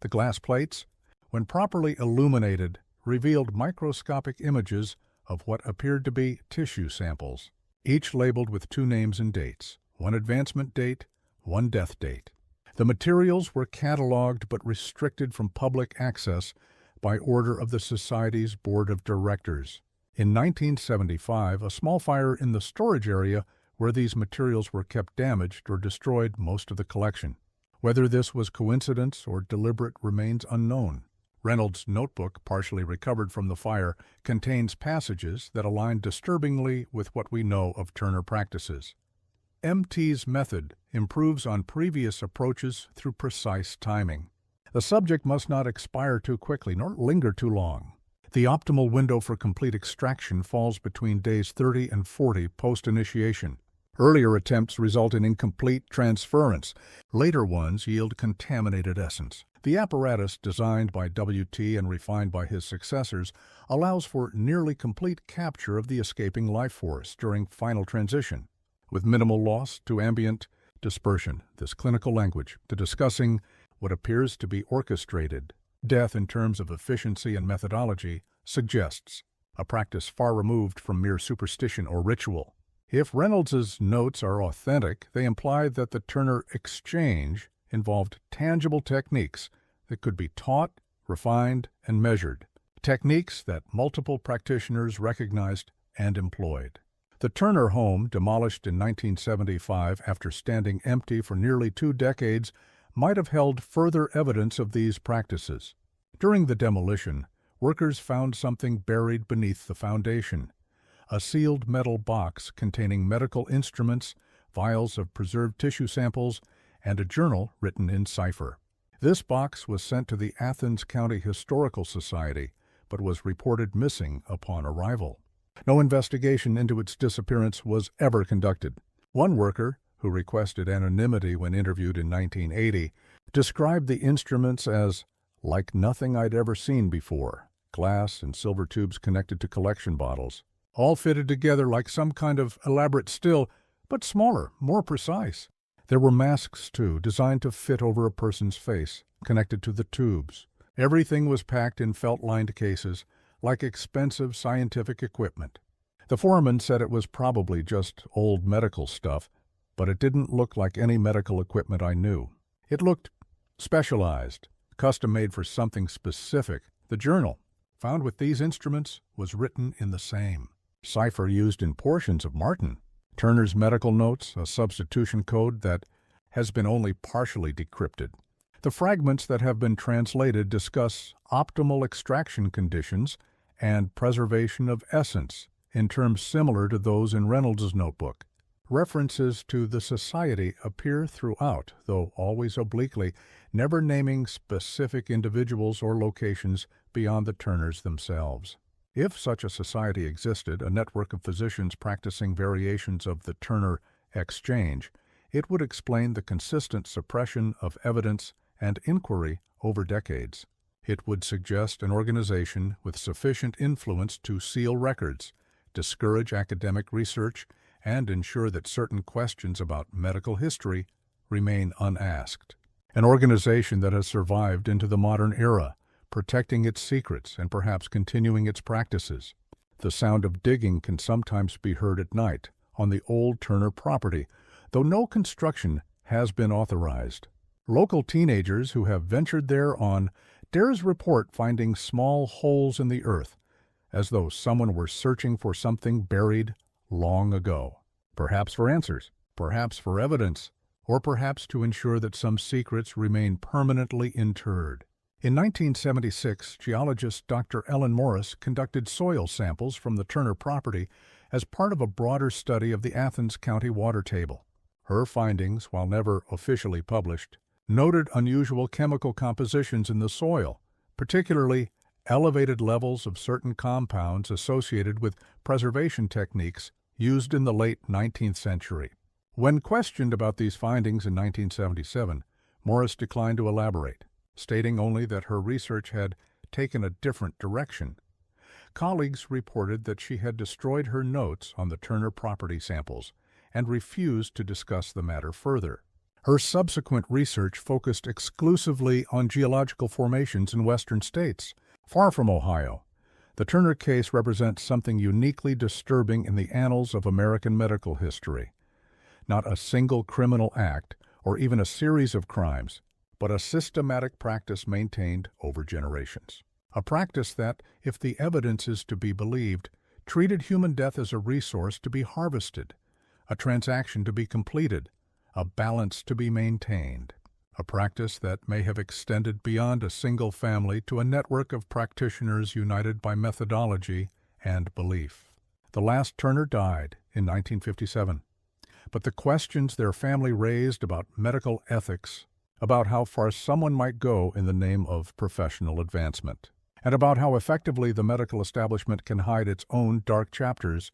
The glass plates, when properly illuminated, revealed microscopic images of what appeared to be tissue samples, each labeled with 2 names and dates, one advancement date, one death date. The materials were cataloged but restricted from public access by order of the Society's Board of Directors. In 1975, a small fire in the storage area where these materials were kept damaged or destroyed most of the collection. Whether this was coincidence or deliberate remains unknown. Reynolds' notebook, partially recovered from the fire, contains passages that align disturbingly with what we know of Turner practices. MT's method improves on previous approaches through precise timing. The subject must not expire too quickly nor linger too long. The optimal window for complete extraction falls between days 30 and 40 post-initiation. Earlier attempts result in incomplete transference. Later ones yield contaminated essence. The apparatus, designed by W.T. and refined by his successors, allows for nearly complete capture of the escaping life force during final transition, with minimal loss to ambient dispersion. This clinical language, to discussing what appears to be orchestrated death in terms of efficiency and methodology, suggests a practice far removed from mere superstition or ritual. If Reynolds's notes are authentic, they imply that the Turner exchange involved tangible techniques that could be taught, refined, and measured, techniques that multiple practitioners recognized and employed. The Turner home, demolished in 1975 after standing empty for nearly 2 decades, might have held further evidence of these practices. During the demolition, workers found something buried beneath the foundation, a sealed metal box containing medical instruments, vials of preserved tissue samples, and a journal written in cipher. This box was sent to the Athens County Historical Society, but was reported missing upon arrival. No investigation into its disappearance was ever conducted. One worker, who requested anonymity when interviewed in 1980, described the instruments as like nothing I'd ever seen before, glass and silver tubes connected to collection bottles, all fitted together like some kind of elaborate still, but smaller, more precise. There were masks, too, designed to fit over a person's face, connected to the tubes. Everything was packed in felt-lined cases, like expensive scientific equipment. The foreman said it was probably just old medical stuff, but it didn't look like any medical equipment I knew. It looked specialized, custom-made for something specific. The journal, found with these instruments, was written in the same cipher used in portions of Martin. Turner's medical notes, a substitution code that has been only partially decrypted. The fragments that have been translated discuss optimal extraction conditions and preservation of essence in terms similar to those in Reynolds' notebook. References to the society appear throughout, though always obliquely, never naming specific individuals or locations beyond the Turners themselves. If such a society existed, a network of physicians practicing variations of the Turner exchange, it would explain the consistent suppression of evidence and inquiry over decades. It would suggest an organization with sufficient influence to seal records, discourage academic research, and ensure that certain questions about medical history remain unasked. An organization that has survived into the modern era, protecting its secrets and perhaps continuing its practices. The sound of digging can sometimes be heard at night on the old Turner property, though no construction has been authorized. Local teenagers who have ventured thereon dares report finding small holes in the earth, as though someone were searching for something buried long ago. Perhaps for answers, perhaps for evidence, or perhaps to ensure that some secrets remain permanently interred. In 1976, geologist Dr. Ellen Morris conducted soil samples from the Turner property as part of a broader study of the Athens County water table. Her findings, while never officially published, noted unusual chemical compositions in the soil, particularly elevated levels of certain compounds associated with preservation techniques used in the late 19th century. When questioned about these findings in 1977, Morris declined to elaborate, stating only that her research had taken a different direction. Colleagues reported that she had destroyed her notes on the Turner property samples and refused to discuss the matter further. Her subsequent research focused exclusively on geological formations in western states, far from Ohio. The Turner case represents something uniquely disturbing in the annals of American medical history. Not a single criminal act, or even a series of crimes, but a systematic practice maintained over generations. A practice that, if the evidence is to be believed, treated human death as a resource to be harvested, a transaction to be completed, a balance to be maintained. A practice that may have extended beyond a single family to a network of practitioners united by methodology and belief. The last Turner died in 1957, but the questions their family raised about medical ethics, about how far someone might go in the name of professional advancement, and about how effectively the medical establishment can hide its own dark chapters,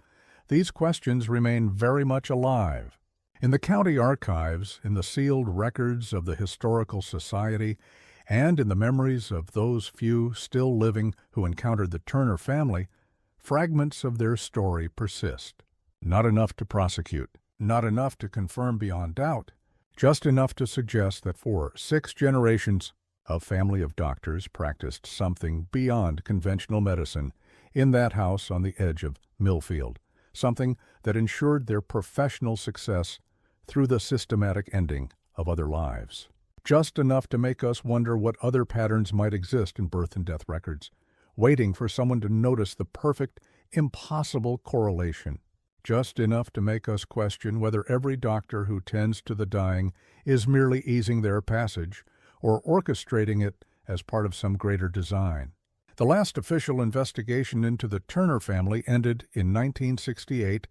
these questions remain very much alive. In the county archives, in the sealed records of the Historical Society, and in the memories of those few still living who encountered the Turner family, fragments of their story persist. Not enough to prosecute, not enough to confirm beyond doubt, just enough to suggest that for 6 generations, a family of doctors practiced something beyond conventional medicine in that house on the edge of Millfield, something that ensured their professional success through the systematic ending of other lives. Just enough to make us wonder what other patterns might exist in birth and death records, waiting for someone to notice the perfect, impossible correlation. Just enough to make us question whether every doctor who tends to the dying is merely easing their passage or orchestrating it as part of some greater design. The last official investigation into the Turner family ended in 1968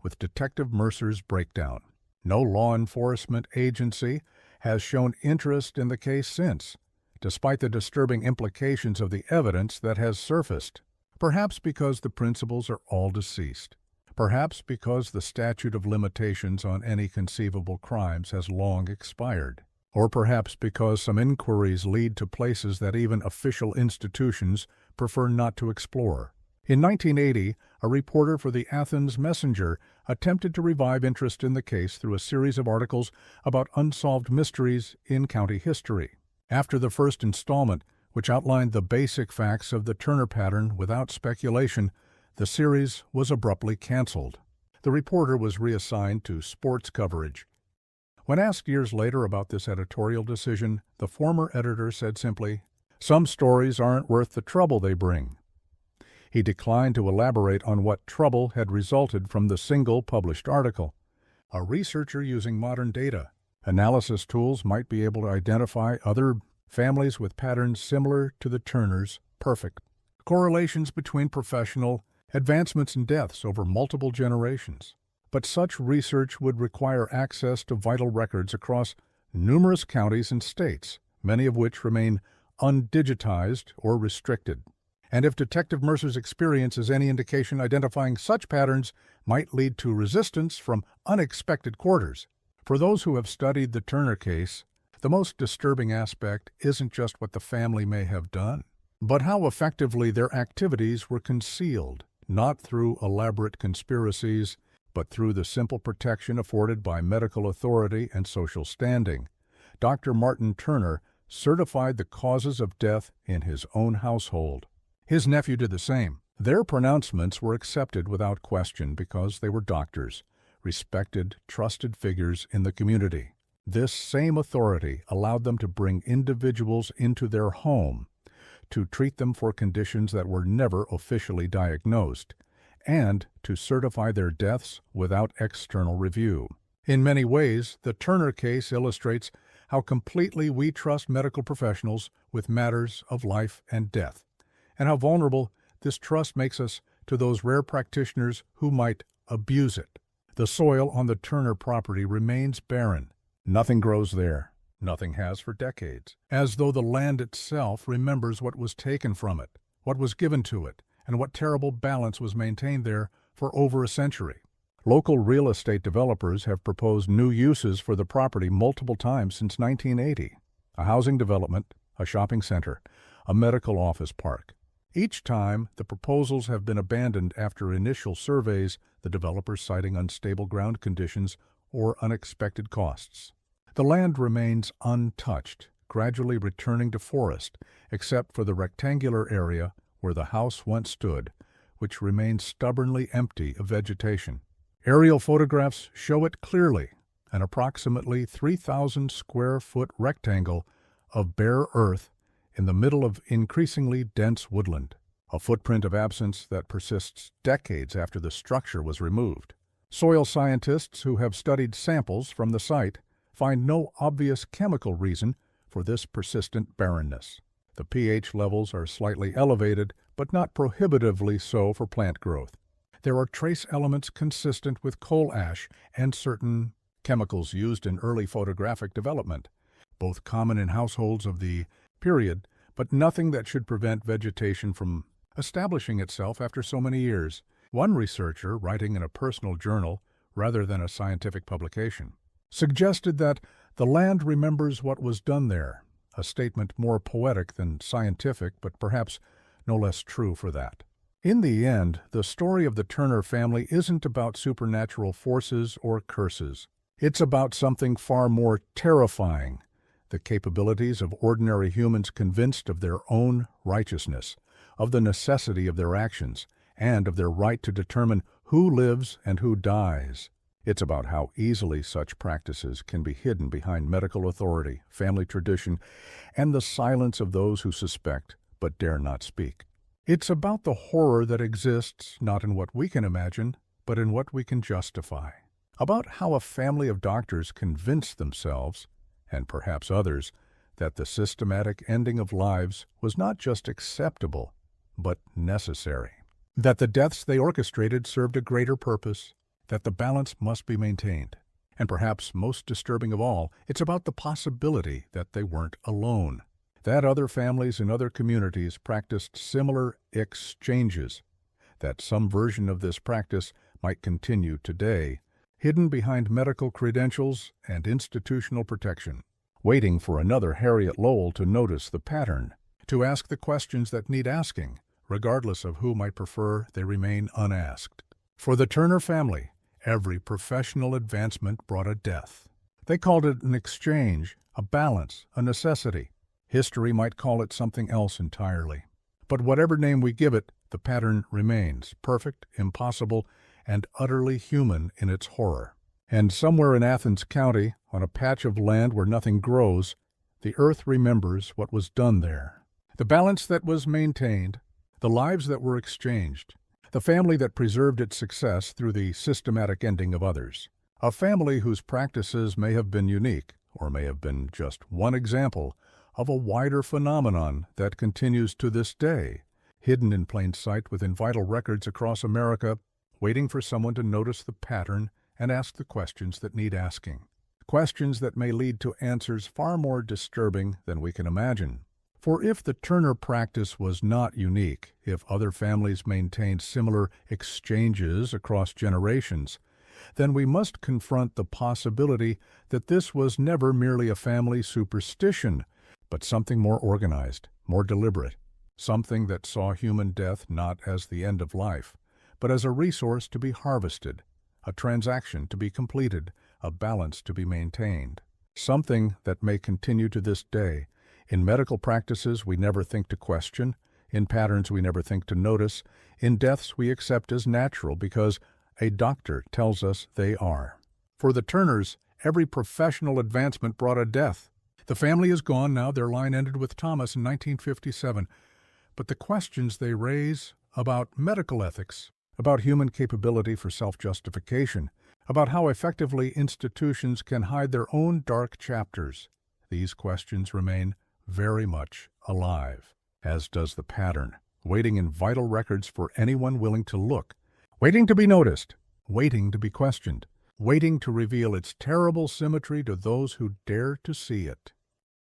with Detective Mercer's breakdown. No law enforcement agency has shown interest in the case since, despite the disturbing implications of the evidence that has surfaced. Perhaps because the principals are all deceased. Perhaps because the statute of limitations on any conceivable crimes has long expired. Or perhaps because some inquiries lead to places that even official institutions prefer not to explore. In 1980, a reporter for the Athens Messenger attempted to revive interest in the case through a series of articles about unsolved mysteries in county history. After the first installment, which outlined the basic facts of the Turner pattern without speculation, the series was abruptly canceled. The reporter was reassigned to sports coverage. When asked years later about this editorial decision, the former editor said simply, "Some stories aren't worth the trouble they bring." He declined to elaborate on what trouble had resulted from the single published article. A researcher using modern data analysis tools might be able to identify other families with patterns similar to the Turners' perfect. Correlations between professional advancements and deaths over multiple generations. But such research would require access to vital records across numerous counties and states, many of which remain undigitized or restricted. And if Detective Mercer's experience is any indication, identifying such patterns might lead to resistance from unexpected quarters. For those who have studied the Turner case, the most disturbing aspect isn't just what the family may have done, but how effectively their activities were concealed, not through elaborate conspiracies, but through the simple protection afforded by medical authority and social standing. Dr. Martin Turner certified the causes of death in his own household. His nephew did the same. Their pronouncements were accepted without question because they were doctors, respected, trusted figures in the community. This same authority allowed them to bring individuals into their home, to treat them for conditions that were never officially diagnosed, and to certify their deaths without external review. In many ways, the Turner case illustrates how completely we trust medical professionals with matters of life and death, and how vulnerable this trust makes us to those rare practitioners who might abuse it. The soil on the Turner property remains barren. Nothing grows there. Nothing has for decades, as though the land itself remembers what was taken from it, what was given to it, and what terrible balance was maintained there for over a century. Local real estate developers have proposed new uses for the property multiple times since 1980. A housing development, a shopping center, a medical office park. Each time, the proposals have been abandoned after initial surveys, the developers citing unstable ground conditions or unexpected costs. The land remains untouched, gradually returning to forest, except for the rectangular area where the house once stood, which remains stubbornly empty of vegetation. Aerial photographs show it clearly, an approximately 3,000 square foot rectangle of bare earth in the middle of increasingly dense woodland, a footprint of absence that persists decades after the structure was removed. Soil scientists who have studied samples from the site find no obvious chemical reason for this persistent barrenness. The pH levels are slightly elevated, but not prohibitively so for plant growth. There are trace elements consistent with coal ash and certain chemicals used in early photographic development, both common in households of the period, but nothing that should prevent vegetation from establishing itself after so many years. One researcher, writing in a personal journal rather than a scientific publication, suggested that the land remembers what was done there, a statement more poetic than scientific, but perhaps no less true for that. In the end, the story of the Turner family isn't about supernatural forces or curses. It's about something far more terrifying, the capabilities of ordinary humans convinced of their own righteousness, of the necessity of their actions, and of their right to determine who lives and who dies. It's about how easily such practices can be hidden behind medical authority, family tradition, and the silence of those who suspect but dare not speak. It's about the horror that exists not in what we can imagine, but in what we can justify. About how a family of doctors convinced themselves, and perhaps others, that the systematic ending of lives was not just acceptable, but necessary. That the deaths they orchestrated served a greater purpose, that the balance must be maintained. And perhaps most disturbing of all, it's about the possibility that they weren't alone, that other families in other communities practiced similar exchanges, that some version of this practice might continue today, hidden behind medical credentials and institutional protection, waiting for another Harriet Lowell to notice the pattern, to ask the questions that need asking, regardless of who might prefer they remain unasked. For the Turner family, every professional advancement brought a death. They called it an exchange, a balance, a necessity. History might call it something else entirely. But whatever name we give it, the pattern remains, perfect, impossible, and utterly human in its horror. And somewhere in Athens County, on a patch of land where nothing grows, the earth remembers what was done there. The balance that was maintained, the lives that were exchanged, the family that preserved its success through the systematic ending of others. A family whose practices may have been unique, or may have been just one example of a wider phenomenon that continues to this day, hidden in plain sight within vital records across America, waiting for someone to notice the pattern and ask the questions that need asking. Questions that may lead to answers far more disturbing than we can imagine. For if the Turner practice was not unique, if other families maintained similar exchanges across generations, then we must confront the possibility that this was never merely a family superstition, but something more organized, more deliberate, something that saw human death not as the end of life, but as a resource to be harvested, a transaction to be completed, a balance to be maintained, something that may continue to this day, in medical practices we never think to question, in patterns we never think to notice, in deaths we accept as natural because a doctor tells us they are. For the Turners, every professional advancement brought a death. The family is gone now. Their line ended with Thomas in 1957. But the questions they raise about medical ethics, about human capability for self-justification, about how effectively institutions can hide their own dark chapters, these questions remain very much alive, as does the pattern, waiting in vital records for anyone willing to look, waiting to be noticed, waiting to be questioned, waiting to reveal its terrible symmetry to those who dare to see it.